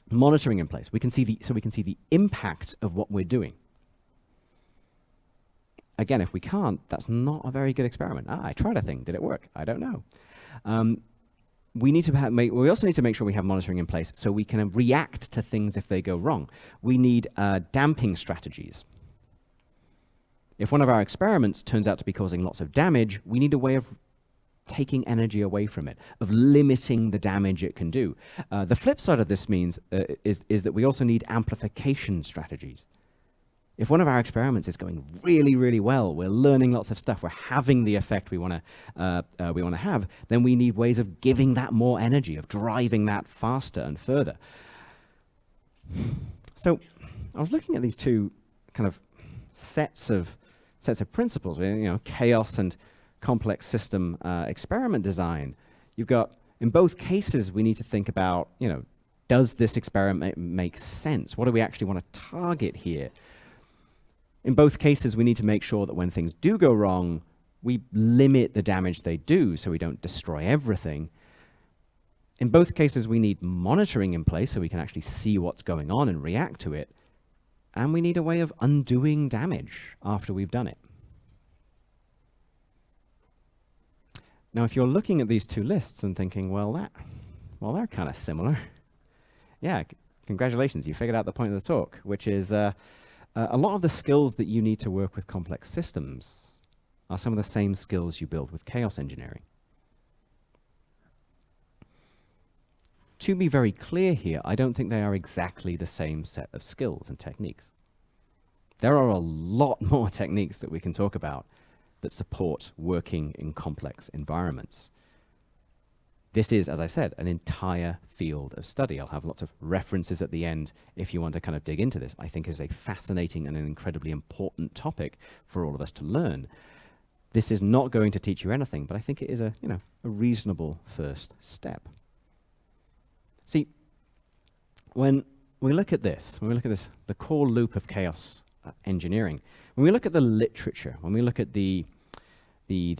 Monitoring in place. We can see the impact of what we're doing. Again, if we can't, that's not a very good experiment. I tried a thing. Did it work? I don't know. We also need to make sure we have monitoring in place so we can react to things if they go wrong. We need damping strategies. If one of our experiments turns out to be causing lots of damage, we need a way of taking energy away from it, of limiting the damage it can do. The flip side of this means is that we also need amplification strategies. If one of our experiments is going really, really well, we're learning lots of stuff, we're having the effect we want to have, then we need ways of giving that more energy, of driving that faster and further. So I was looking at these two kind of sets of principles, chaos and complex system experiment design. You've got, in both cases, we need to think about, does this experiment make sense? What do we actually want to target here? In both cases, we need to make sure that when things do go wrong, We limit the damage they do so we don't destroy everything. In both cases, we need monitoring in place so we can actually see what's going on and react to it. And we need a way of undoing damage after we've done it. Now, if you're looking at these two lists and thinking, well, they're kind of similar. Yeah, congratulations, you figured out the point of the talk, which is a lot of the skills that you need to work with complex systems are some of the same skills you build with chaos engineering. To be very clear here, I don't think they are exactly the same set of skills and techniques. There are a lot more techniques that we can talk about that support working in complex environments. This is, as I said, an entire field of study. I'll have lots of references at the end if you want to kind of dig into this. I think it is a fascinating and an incredibly important topic for all of us to learn. This is not going to teach you anything, but I think it is a reasonable first step. See, when we look at this, the core loop of chaos engineering, when we look at the literature, when we look at the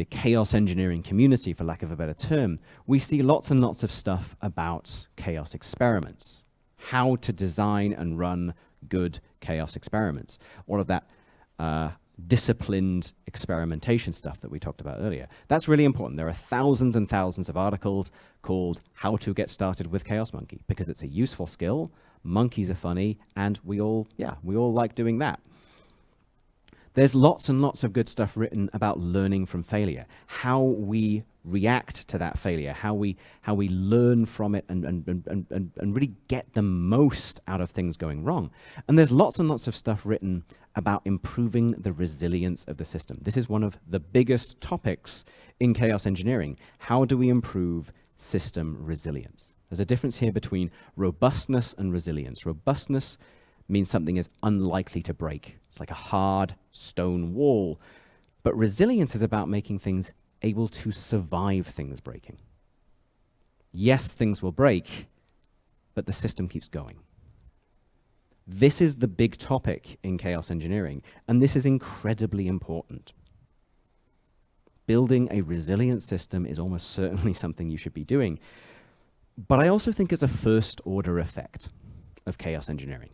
chaos engineering community, for lack of a better term, we see lots and lots of stuff about chaos experiments, how to design and run good chaos experiments, all of that disciplined experimentation stuff that we talked about earlier. That's really important. There are thousands and thousands of articles called How to Get Started with Chaos Monkey, because it's a useful skill, monkeys are funny, and we all like doing that. There's lots and lots of good stuff written about learning from failure, how we react to that failure, how we learn from it and really get the most out of things going wrong. And there's lots and lots of stuff written about improving the resilience of the system. This is one of the biggest topics in chaos engineering. How do we improve system resilience? There's a difference here between robustness and resilience. Robustness means something is unlikely to break. It's like a hard stone wall. But resilience is about making things able to survive things breaking. Yes, things will break, but the system keeps going. This is the big topic in chaos engineering, and this is incredibly important. Building a resilient system is almost certainly something you should be doing. But I also think it's a first-order effect of chaos engineering.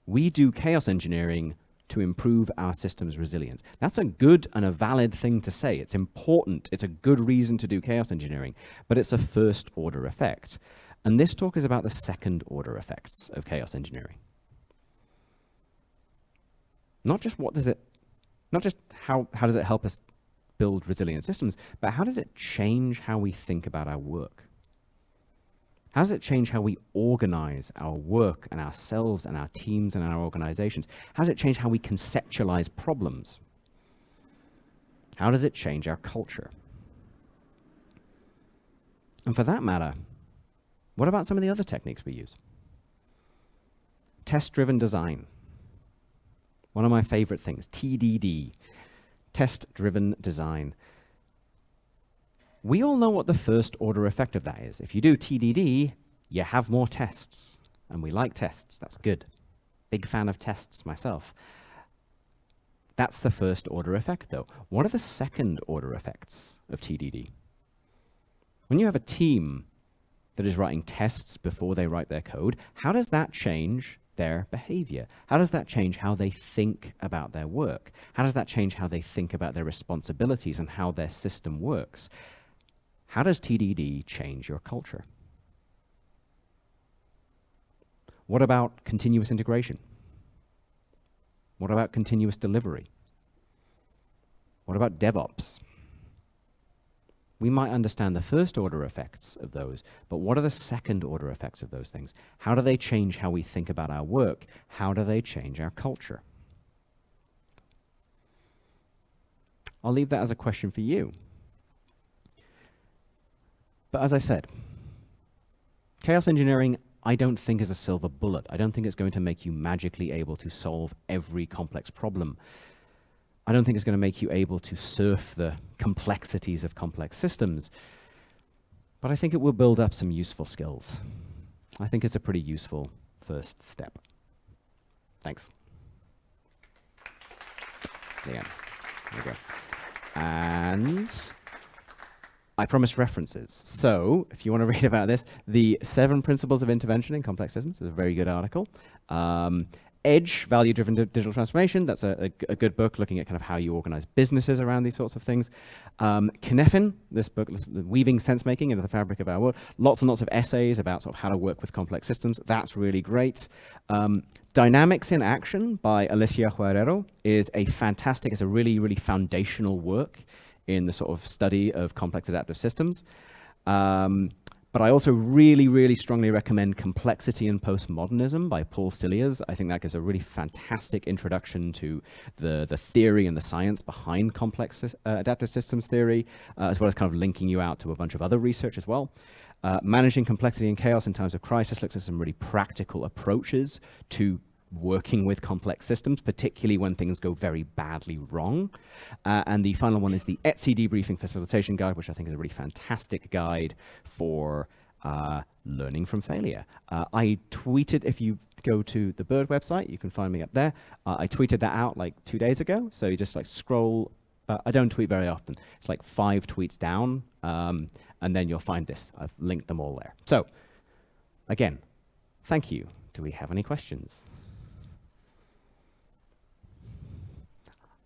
We do chaos engineering to improve our system's resilience. That's a good and a valid thing to say. It's important. It's a good reason to do chaos engineering, but it's a first-order effect. And this talk is about the second-order effects of chaos engineering. Not just how does it help us build resilient systems, but how does it change how we think about our work? How does it change how we organize our work and ourselves and our teams and our organizations? How does it change how we conceptualize problems? How does it change our culture? And for that matter, what about some of the other techniques we use? Test-driven design. One of my favorite things, TDD, test-driven design. We all know what the first order effect of that is. If you do TDD, you have more tests. And we like tests, that's good. Big fan of tests myself. That's the first order effect though. What are the second order effects of TDD? When you have a team that is writing tests before they write their code, how does that change their behavior? How does that change how they think about their work? How does that change how they think about their responsibilities and how their system works? How does TDD change your culture? What about continuous integration? What about continuous delivery? What about DevOps? We might understand the first order effects of those, but what are the second order effects of those things? How do they change how we think about our work? How do they change our culture? I'll leave that as a question for you. But as I said, chaos engineering, I don't think is a silver bullet. I don't think it's going to make you magically able to solve every complex problem. I don't think it's going to make you able to surf the complexities of complex systems. But I think it will build up some useful skills. I think it's a pretty useful first step. Thanks. There you go. And I promised references. So if you want to read about this, the 7 Principles of Intervention in Complex Systems is a very good article. Edge, Value-Driven Digital Transformation, that's a good book looking at kind of how you organize businesses around these sorts of things. Cynefin, this book, Weaving Sense-Making into the Fabric of Our World. Lots and lots of essays about sort of how to work with complex systems. That's really great. Dynamics in Action by Alicia Huerero is a fantastic, it's a really, really foundational work in the sort of study of complex adaptive systems. But I also really, really strongly recommend Complexity and Postmodernism by Paul Silias. I think that gives a really fantastic introduction to the theory and the science behind complex adaptive systems theory, as well as kind of linking you out to a bunch of other research as well. Managing Complexity and Chaos in Times of Crisis looks at some really practical approaches to working with complex systems, particularly when things go very badly wrong. And the final one is the Etsy Debriefing Facilitation Guide, which I think is a really fantastic guide for learning from failure. I tweeted, if you go to the Bird website, you can find me up there. I tweeted that out like 2 days ago. So you just like scroll, I don't tweet very often. It's like 5 tweets down, and then you'll find this. I've linked them all there. So again, thank you. Do we have any questions?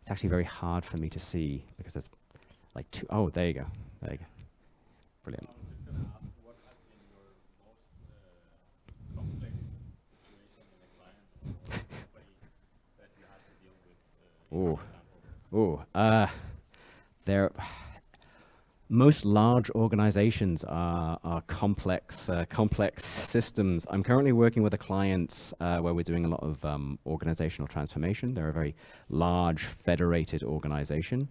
It's actually very hard for me to see because there's like 2. Oh, there you go. There you go. Brilliant. I was just going to ask, what has been your most complex situation in a client or company that you had to deal with? Most large organizations are complex systems. I'm currently working with a client where we're doing a lot of organizational transformation. They're a very large federated organization,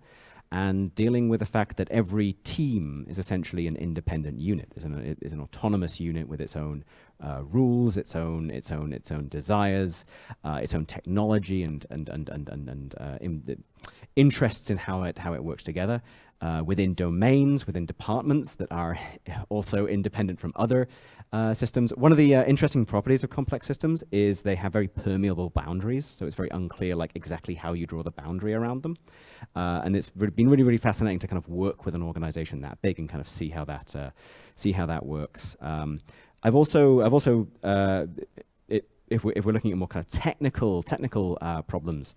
and dealing with the fact that every team is essentially an independent unit, is an autonomous unit with its own rules, its own desires, its own technology, and interests in how it works together. Within domains, within departments that are also independent from other systems. One of the interesting properties of complex systems is they have very permeable boundaries, so it's very unclear like exactly how you draw the boundary around them. And it's been really, really fascinating to kind of work with an organization that big and kind of see how that works. If we're looking at more kind of technical problems,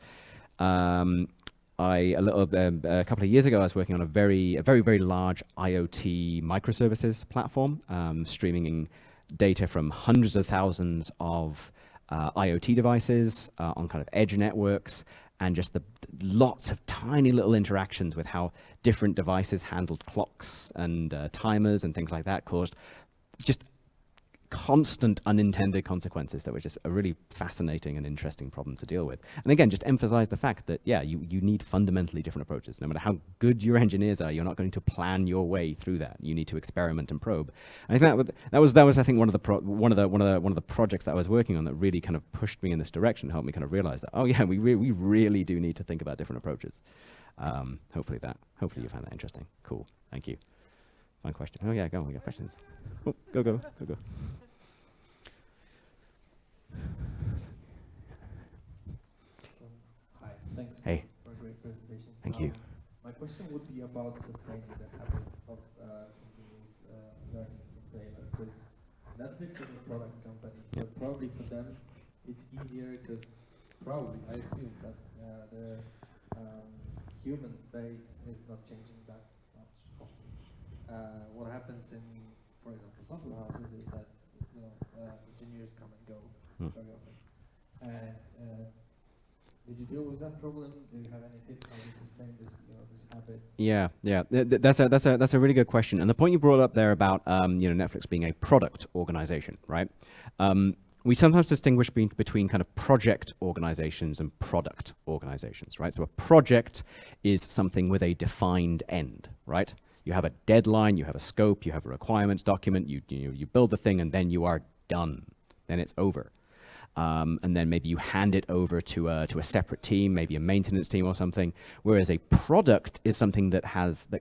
a couple of years ago, I was working on a very large IoT microservices platform, streaming data from hundreds of thousands of IoT devices on kind of edge networks, and just the lots of tiny little interactions with how different devices handled clocks and timers and things like that caused just constant unintended consequences that were just a really fascinating and interesting problem to deal with. And again, just emphasize the fact that, yeah, you need fundamentally different approaches. No matter how good your engineers are, you're not going to plan your way through that. You need to experiment and probe. And I think that was I think one of the projects that I was working on that really kind of pushed me in this direction, helped me kind of realize that, oh yeah, we really do need to think about different approaches. Hopefully you found that interesting. Cool. Thank you. One question. Oh yeah, go on. We got questions. Oh, go. Hi, thanks for a great presentation. Thank you. My question would be about sustaining the habit of continuous learning from failure, because Netflix is a product company, so probably for them it's easier because probably, I assume that their human base is not changing that much. What happens in, for example, software houses is that engineers come and go very often. And did you deal with that problem? Do you have any tips how to sustain this this habit? Yeah. That's a really good question. And the point you brought up there about Netflix being a product organization, right? We sometimes distinguish between kind of project organizations and product organizations, right? So a project is something with a defined end, right? You have a deadline, you have a scope, you have a requirements document, you build the thing, and then you are done. Then it's over. And then maybe you hand it over to a separate team, maybe a maintenance team or something. Whereas a product is something that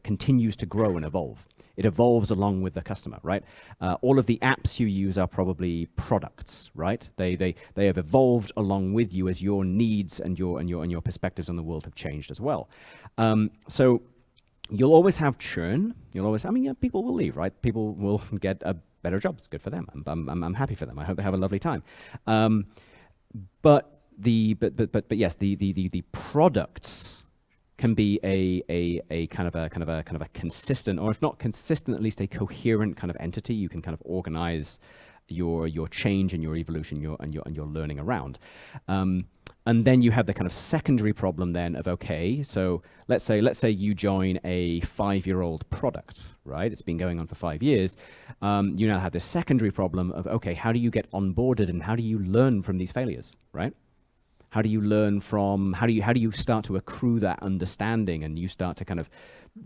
continues to grow and evolve. It evolves along with the customer, right? All of the apps you use are probably products, right? They have evolved along with you as your needs and your perspectives on the world have changed as well. So you'll always have churn. You'll always, I mean, yeah, people will leave, right? People will get better jobs. Good for them. I'm happy for them. I hope they have a lovely time. But yes, the products can be a kind of a consistent, or if not consistent, at least a coherent kind of entity. You can kind of organize your change and your evolution, and your learning around. And then you have the kind of secondary problem then of, okay, so let's say you join a 5-year-old product, right? It's been going on for 5 years. You now have this secondary problem of, okay, how do you get onboarded and how do you learn from these failures, right? How do you learn from, how do you start to accrue that understanding, and you start to kind of,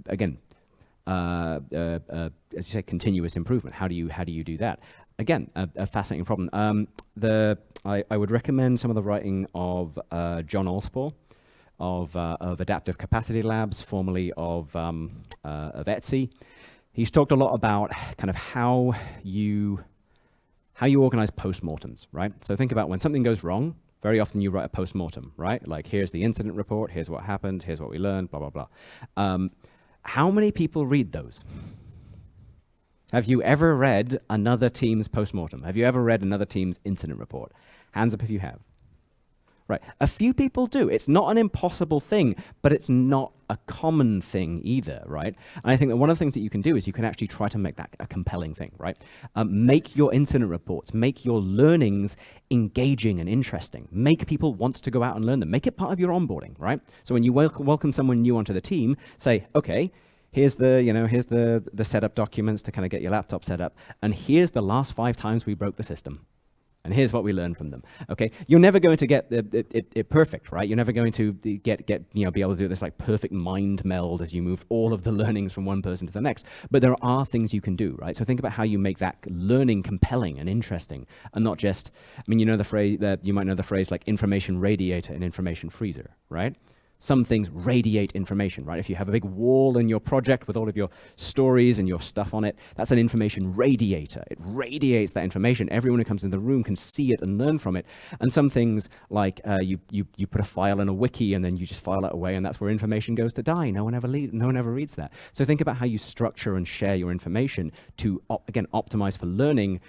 again, as you say, continuous improvement. How do you do that? Again, a fascinating problem. I would recommend some of the writing of John Allspaw of Adaptive Capacity Labs, formerly of Etsy. He's talked a lot about kind of how you organize postmortems, right? So think about when something goes wrong. Very often you write a postmortem, right? Like, here's the incident report, here's what happened, here's what we learned, blah, blah, blah. How many people read those? Have you ever read another team's postmortem? Have you ever read another team's incident report? Hands up if you have. Right, a few people do. It's not an impossible thing, but it's not a common thing either, right? And I think that one of the things that you can do is you can actually try to make that a compelling thing, right? Make your incident reports, make your learnings engaging and interesting. Make people want to go out and learn them. Make it part of your onboarding, right? So when you welcome someone new onto the team, say, okay, here's the setup documents to kind of get your laptop set up, and here's the last 5 times we broke the system. And here's what we learned from them. Okay, you're never going to get it perfect, right? You're never going to be able to do this like perfect mind meld as you move all of the learnings from one person to the next. But there are things you can do, right? So think about how you make that learning compelling and interesting, and not just. I mean, you know the phrase that you might know the phrase like information radiator and information freezer, right? Some things radiate information, right? If you have a big wall in your project with all of your stories and your stuff on it, that's an information radiator. It radiates that information. Everyone who comes in the room can see it and learn from it. And some things like you put a file in a wiki and then you just file it away, and that's where information goes to die. No one ever reads that. So think about how you structure and share your information to, again, optimize for learning,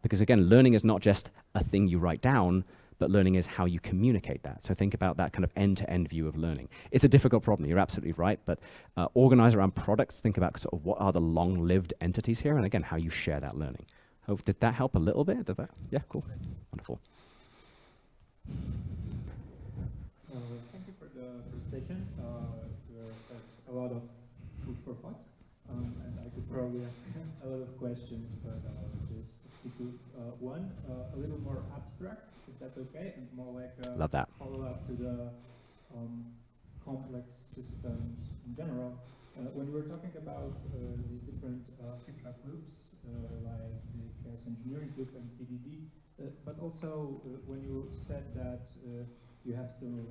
because again, learning is not just a thing you write down, but learning is how you communicate that. So think about that kind of end-to-end view of learning. It's a difficult problem, you're absolutely right, but organize around products, think about sort of what are the long-lived entities here, and again, how you share that learning. Oh, did that help a little bit? Does that? Yeah, cool. Wonderful. Thank you for the presentation. There's a lot of food for thought, and I could probably ask a lot of questions, but just stick with one, a little more abstract, if that's okay, and more like a Love that. follow-up to the complex systems in general. When we were talking about these different feedback loops, like the chaos engineering loop and TDD, but also when you said that you have to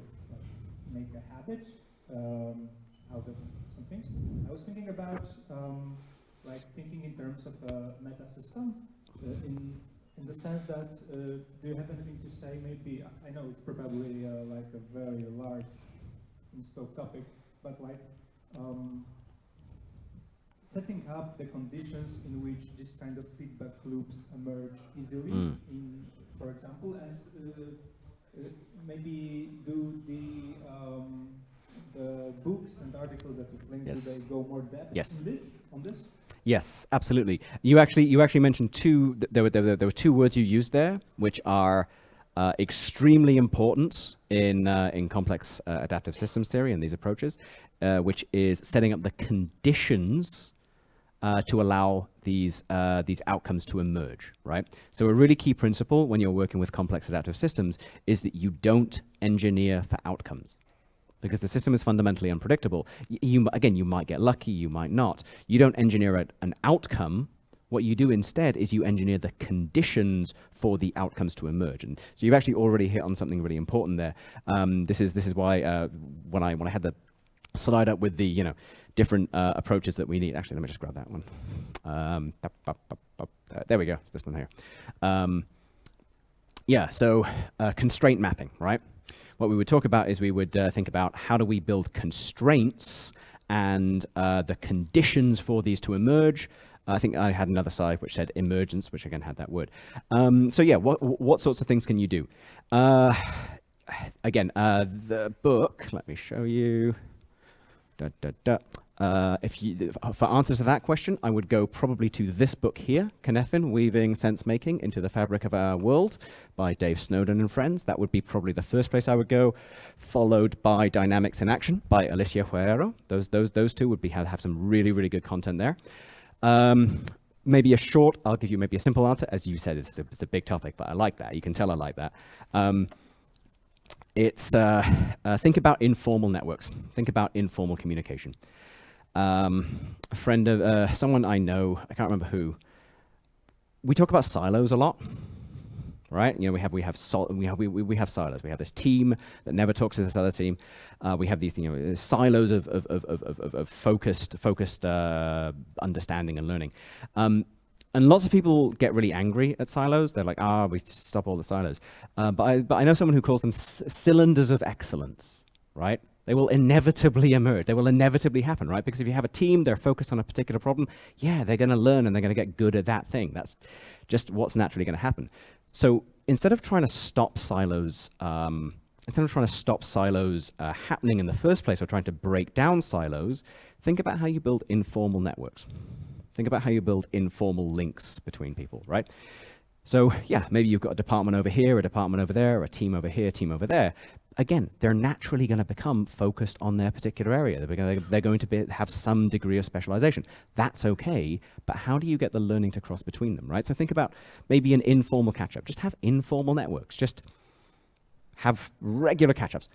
make a habit out of some things, I was thinking about like thinking in terms of a meta system, in the sense that, do you have anything to say, maybe, I know it's probably like a very large in-scope topic, but like setting up the conditions in which this kind of feedback loops emerge easily, in, for example, and maybe do the books and articles that you've linked, do they go more depth on this? Yes, absolutely. You actually mentioned two. There were 2 words you used there, which are extremely important in complex adaptive systems theory and these approaches, which is setting up the conditions to allow these outcomes to emerge. Right. So a really key principle when you're working with complex adaptive systems is that you don't engineer for outcomes, because the system is fundamentally unpredictable. You might get lucky, you might not. You don't engineer an outcome. What you do instead is you engineer the conditions for the outcomes to emerge. And so you've actually already hit on something really important there. This is why when I had the slide up with the different approaches that we need. Actually, let me just grab that one. There we go. This one here. So constraint mapping, right? What we would talk about is we would think about how do we build constraints and the conditions for these to emerge. I think I had another slide which said emergence, which again had that word. So yeah, what sorts of things can you do? Again, the book, let me show you. For answers to that question, I would go probably to this book here, Cynefin, Weaving Sense Making into the Fabric of Our World by Dave Snowden and friends. That would be probably the first place I would go, followed by Dynamics in Action by Alicia Huero. Those two would be have some really, really good content there. Maybe a short, I'll give you maybe a simple answer. As you said, it's a big topic, but I like that. You can tell I like that. Think about informal networks. Think about informal communication. A friend of someone I know, I can't remember who. We talk about silos a lot, right? You know, we have silos. We have this team that never talks to this other team. We have these, silos of focused understanding and learning. And lots of people get really angry at silos. They're like, we stop all the silos. But I know someone who calls them cylinders of excellence, right? They will inevitably emerge. They will inevitably happen, right? Because if you have a team, they're focused on a particular problem, yeah, they're going to learn and they're going to get good at that thing. That's just what's naturally going to happen. So instead of trying to stop silos, happening in the first place or trying to break down silos, think about how you build informal networks. Think about how you build informal links between people, right? So yeah, maybe you've got a department over here, a department over there, a team over here, team over there. Again, they're naturally going to become focused on their particular area. They're going to have some degree of specialization. That's okay, but how do you get the learning to cross between them, right? So think about maybe an informal catch-up. Just have informal networks. Just have regular catch-ups.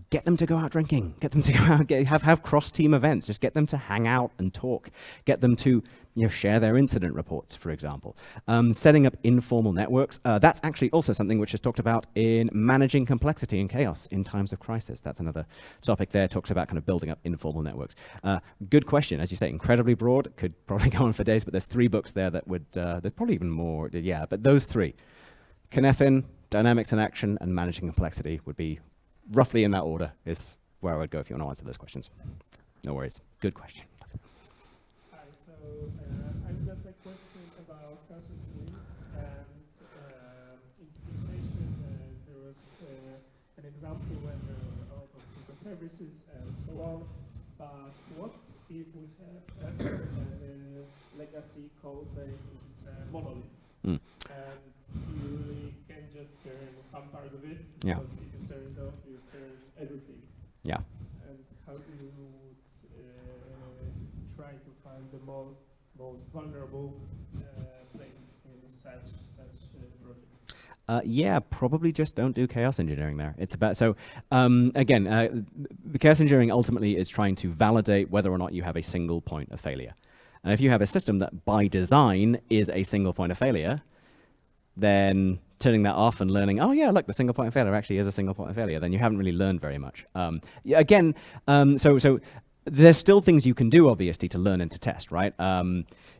Get them to go out drinking. Get them to go out, have cross-team events. Just get them to hang out and talk. Get them to share their incident reports, for example. Setting up informal networks. That's actually also something which is talked about in managing complexity and chaos in times of crisis. That's another topic there. Talks about kind of building up informal networks. Good question. As you say, incredibly broad. Could probably go on for days, but there's 3 books there that would, there's probably even more. Yeah, but those 3. Cynefin, Dynamics in Action, and Managing Complexity would be roughly in that order is where I would go if you want to answer those questions. No worries. Good question. Hi, so I've got a question about constantly and instrumentation. There was an example when there were a lot of microservices and so on. But what if we have a legacy code base which is a monolith? And you really can just turn some part of it, because if you turn it off, you turn everything. Yeah. And how do you try to find the most vulnerable places in such projects? Yeah, probably just don't do chaos engineering there. It's about, so again, chaos engineering ultimately is trying to validate whether or not you have a single point of failure. And if you have a system that by design is a single point of failure, then turning that off and learning, oh yeah, look, the single point of failure actually is a single point of failure, then you haven't really learned very much. Again, so there's still things you can do, obviously, to learn and to test, right?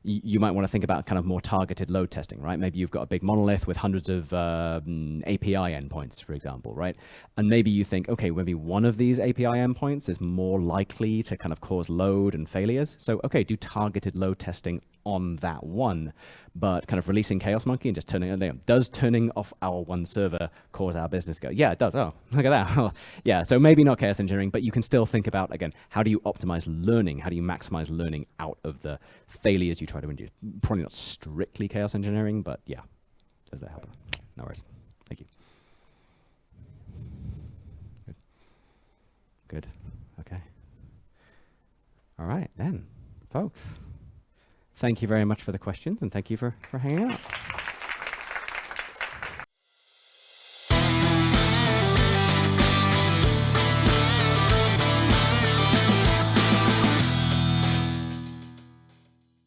You might want to think about kind of more targeted load testing, right? Maybe you've got a big monolith with hundreds of API endpoints, for example, right? And maybe you think, okay, maybe one of these API endpoints is more likely to kind of cause load and failures. So, okay, do targeted load testing on that one, but kind of releasing Chaos Monkey and just turning it down. Does turning off our one server cause our business go? Yeah, it does. Oh, look at that. Yeah, so maybe not chaos engineering, but you can still think about, again, how do you optimize learning? How do you maximize learning out of the failures you try to induce? Probably not strictly chaos engineering, but yeah. Does that help? No worries. Thank you. Good. Okay. All right, then, folks. Thank you very much for the questions, and thank you for hanging out.